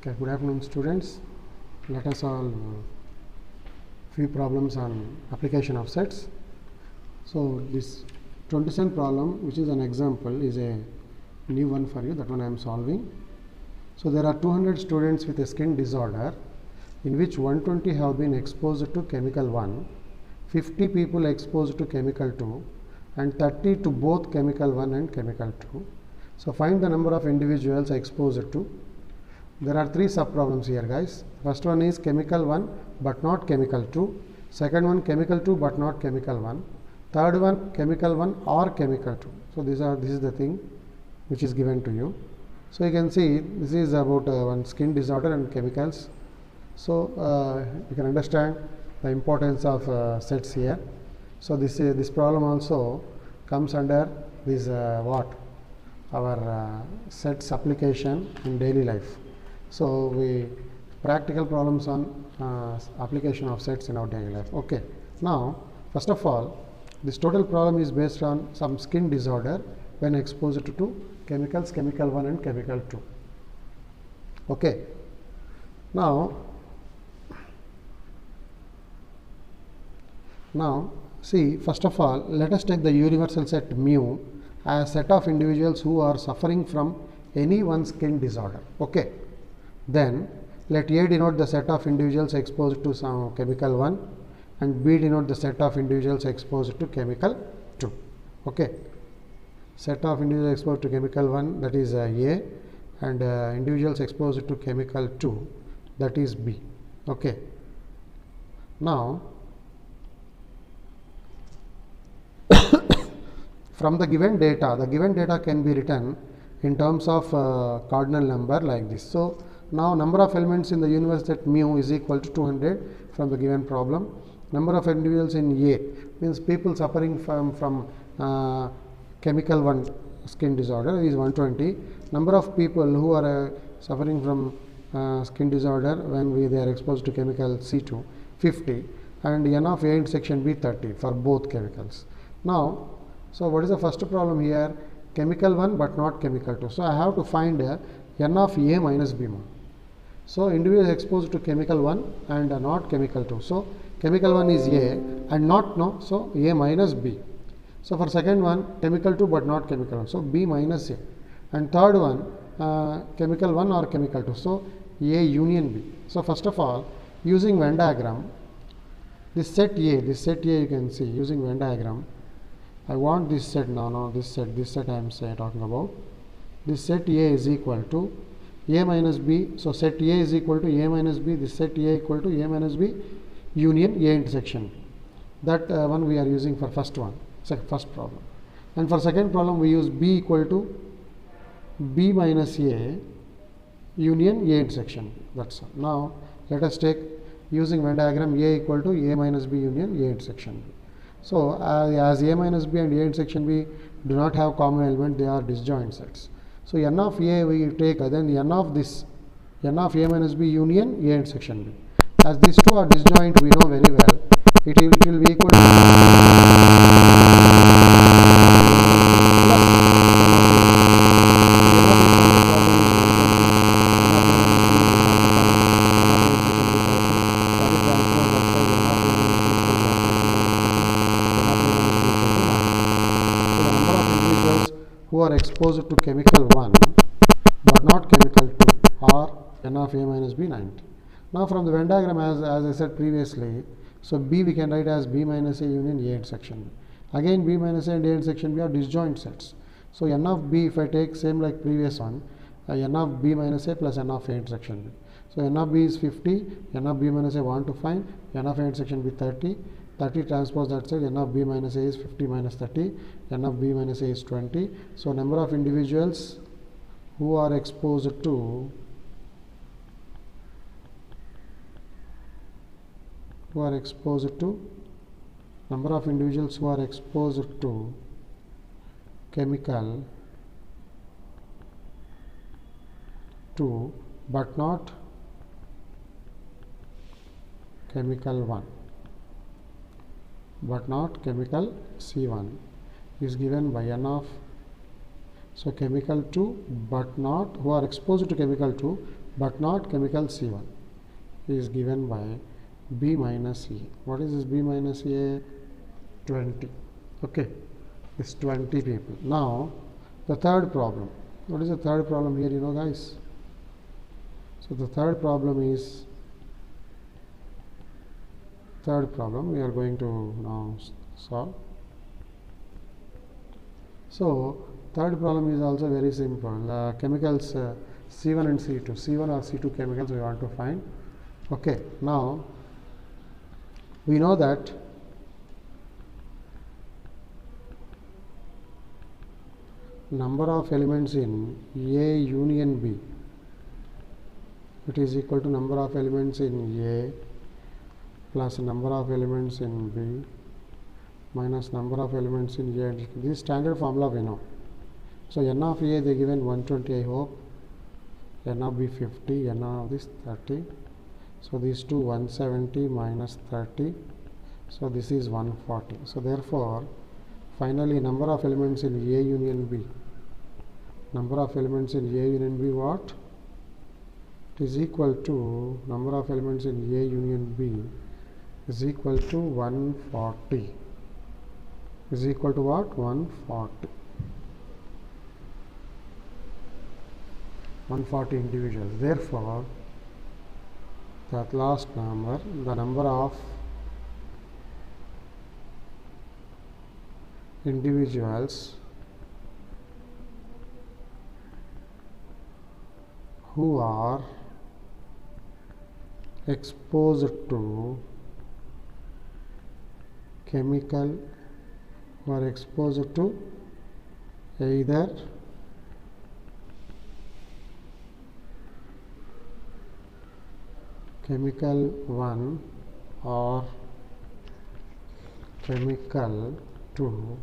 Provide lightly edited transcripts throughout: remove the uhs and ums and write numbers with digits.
Okay, good afternoon, students. Let us solve few problems on application of sets. So this 27th problem, which is an example, is a new one for you. That one I am solving. So there are 200 students with a skin disorder, in which 120 have been exposed to chemical 1, 50 people exposed to chemical 2, and 30 to both chemical 1 and chemical 2. So find the number of individuals exposed to. There are three sub-problems here, guys. First one is chemical 1 but not chemical 2. Second one chemical 2 but not chemical 1. Third one chemical 1 or chemical 2. So this is the thing which is given to you. So you can see this is about one skin disorder and chemicals. So you can understand the importance of sets here. So this problem also comes under this our sets application in daily life. So we practical problems on application of sets in our daily life. Okay. Now, first of all, this total problem is based on some skin disorder when exposed to two chemicals, chemical 1 and chemical 2. Okay. Now see, first of all, let us take the universal set mu as a set of individuals who are suffering from any one skin disorder. Okay. Then let A denote the set of individuals exposed to some chemical 1 and B denote the set of individuals exposed to chemical 2. Okay. Set of individuals exposed to chemical 1, that is A, and individuals exposed to chemical 2, that is B. Okay. Now from the given data can be written in terms of cardinal number like this. So now number of elements in the universe set mu is equal to 200 from the given problem. Number of individuals in A means people suffering from chemical 1 skin disorder is 120. Number of people who are suffering from skin disorder when they are exposed to chemical C2, 50, and N of A intersection B 30 for both chemicals. Now, so what is the first problem here? Chemical 1 but not chemical 2. So I have to find N of A minus B. So individual is exposed to chemical 1 and not chemical 2. So chemical 1 is A and not no. So A minus B. So for second one chemical 2 but not chemical 1. So B minus A. And third one chemical 1 or chemical 2. So A union B. So first of all, using Venn diagram, this set A you can see using Venn diagram. I want this set now. This set I am talking about. This set A is equal to A minus B. So set A is equal to A minus B. This set A equal to A minus B union A intersection. That one we are using for first problem. And for second problem we use B equal to B minus A union A intersection. That's all. Now let us take using Venn diagram A equal to A minus B union A intersection. So as A minus B and A intersection B do not have common element, they are disjoint sets. So N of A we take, then N of A minus B union A intersection B. As these two are disjoint, we know very well, it will be equal to who are exposed to chemical 1 but not chemical 2 or N of A minus B 90. Now from the Venn diagram as I said previously, so B we can write as B minus A union A intersection B. Again B minus A and A intersection B are disjoint sets. So N of B, if I take same like previous one, N of B minus A plus N of A intersection B. So N of B is 50, N of B minus A want to find, N of A intersection B 30. 30 transpose that side, N of B minus A is 50 minus 30, N of B minus A is 20. So number of individuals who are exposed to number of individuals who are exposed to chemical 2 but not chemical 1 but not chemical C1 is given by N of, so chemical 2 but not, who are exposed to chemical 2 but not chemical C1 is given by B minus A. What is this B minus A? 20. Okay, it's 20 people. Now the third problem. What is the third problem here, you know, guys? So the third problem we are going to now solve. So third problem is also very simple. Chemicals C1 and C2, C1 or C2 chemicals we want to find. Okay, now we know that number of elements in A union B, it is equal to number of elements in A plus number of elements in B minus number of elements in A. This standard formula we know. So N of A they given 120, I hope. N of B 50, N of this 30. So these two 170 minus 30. So this is 140. So therefore, finally number of elements in A union B. Number of elements in A union B what? It is equal to number of elements in A union B is equal to 140. Is equal to what? 140. 140 individuals. Therefore, that last number, the number of individuals who are exposed to chemical, who are exposed to either chemical 1 or chemical 2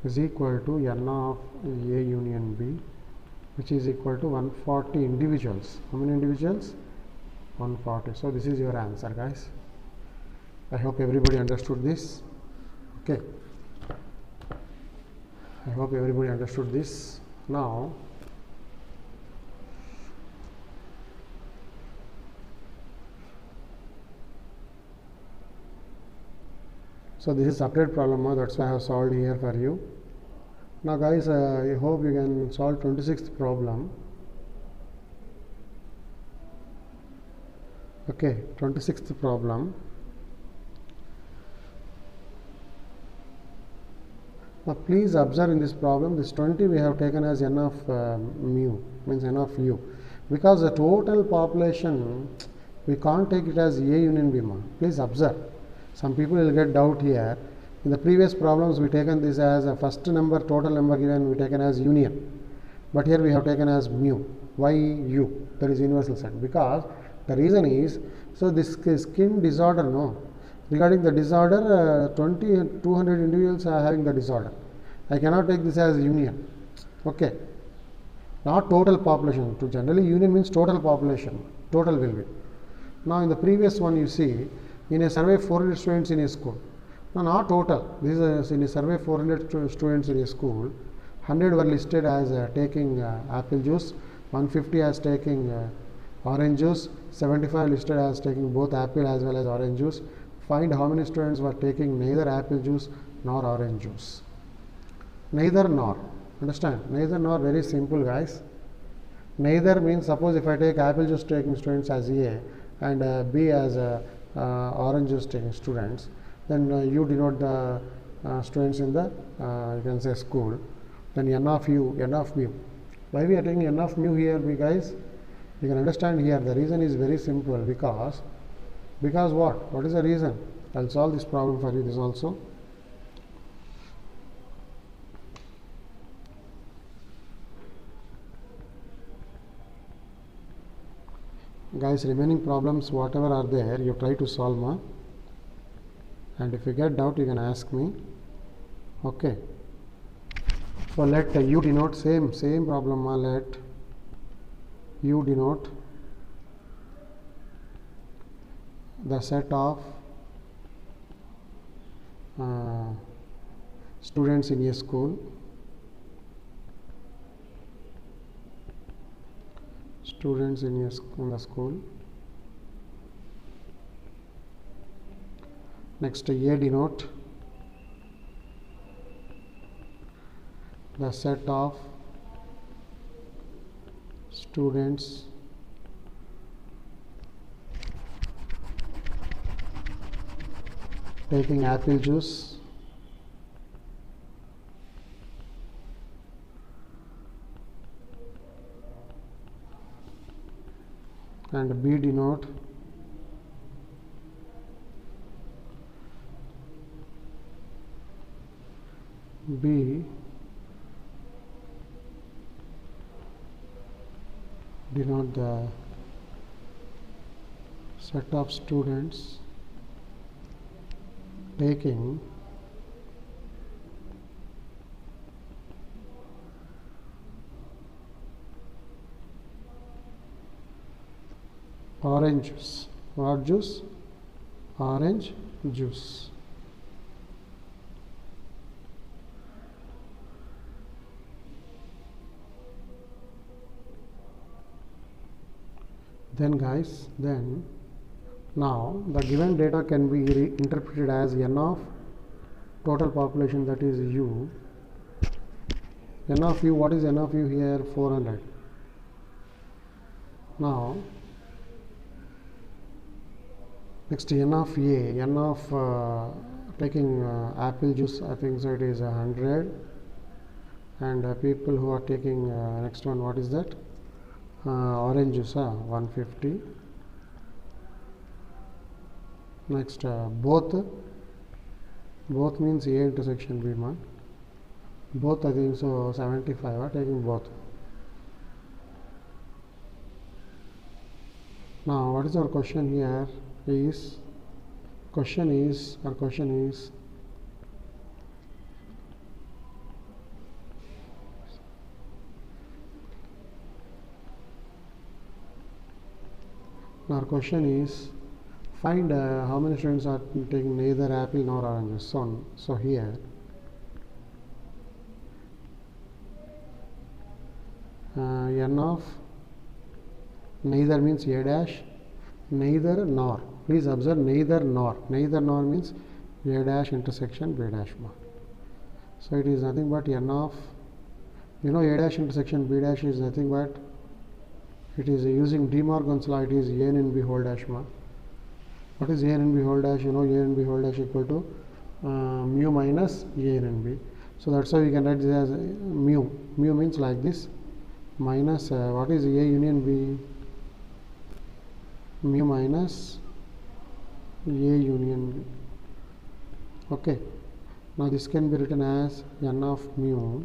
is equal to N of A union B, which is equal to 140 individuals. How many individuals? 140. So this is your answer, guys. I hope everybody understood this. Okay, I hope everybody understood this. Now so this is separate problem, that's why I have solved here for you. Now guys, I hope you can solve 26th problem. Okay, 26th problem. Now please observe in this problem, this 20 we have taken as N of mu, means N of U, because the total population we can't take it as A union B. Please observe. Some people will get doubt here. In the previous problems we taken this as a first number, total number given we taken as union, but here we have taken as mu. Why U? That is universal set. Because the reason is, so this skin disorder, no, regarding the disorder 200 individuals are having the disorder. I cannot take this as union. Okay, not total population. To generally union means total population, total will be. Now in the previous one you see, in a survey 400 students in a school. No, not total. This is in a survey 400 students in a school. 100 were listed as taking apple juice, 150 as taking orange juice, 75 listed as taking both apple as well as orange juice. Find how many students were taking neither apple juice nor orange juice. Neither nor. Understand? Neither nor, very simple, guys. Neither means, suppose if I take apple juice taking students as A and B as orange juice taking students, then you denote the students in the you can say school. Then N of U, N of mu. Why we are taking N of mu here, guys? You can understand here. The reason is very simple, because what? What is the reason? I'll solve this problem for you. This also. Guys, remaining problems whatever are there, you try to solve, and if you get doubt you can ask me. Okay, so let U denote same problem, let U denote the set of students in a school, students in the school. Next, A denote the set of students taking apple juice. And B denote the set of students taking orange juice. What juice? Orange juice. Then guys, now the given data can be interpreted as n of total population, that is u. N of u, what is n of u here? 400. Now next, n of a, n of taking apple juice, I think so it is 100, and people who are taking next one, what is that? Orange juice, 150. Next, both means A intersection B, man. Both, I think so 75 are taking both. Now what is our question here? Our question is find how many students are taking neither apple nor oranges. So here n of neither means A dash, neither nor. Please observe neither nor. Neither nor means A dash intersection B dash mark. So it is nothing but n of, A dash intersection B dash is nothing but, it is using De Morgan's law, it is A n B whole dash mark. What is A n B whole dash? A n B whole dash equal to mu minus A n B. So that's why we can write this as mu. Mu means like this, minus what is A union B? Mu minus A union B. Okay. Now this can be written as n of mu.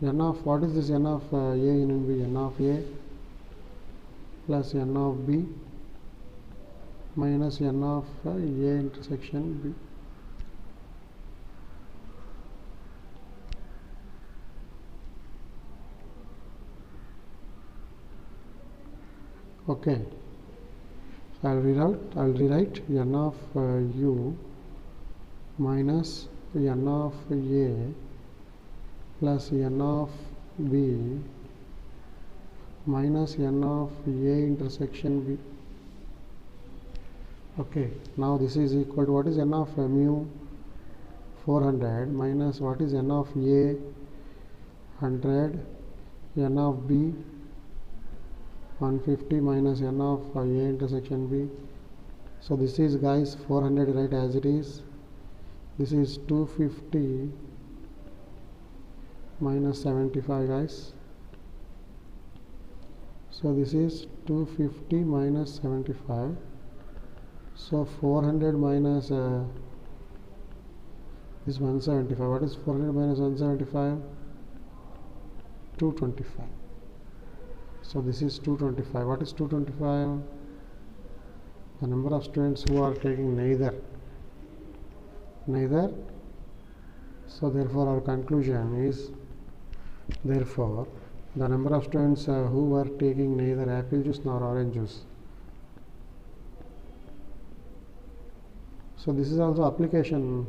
N of, what is this n of A union B? N of A plus n of B minus n of A intersection B. Okay, so I'll rewrite n of u minus n of A plus n of B minus n of A intersection B. Okay, now this is equal to, what is n of mu? 400 minus what is n of A? 100, n of B 150 minus n of A intersection B. So this is, guys, 400, right, as it is. This is 250 minus 75, guys. So this is 250 minus 75. So 400 minus is 175. What is 400 minus 175? 225. So this is 225. What is 225? The number of students who are taking neither. So therefore our conclusion is, therefore the number of students who were taking neither apple juice nor orange juice. So this is also application.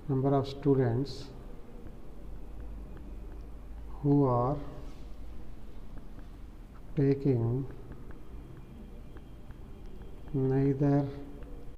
Number of students who are taking neither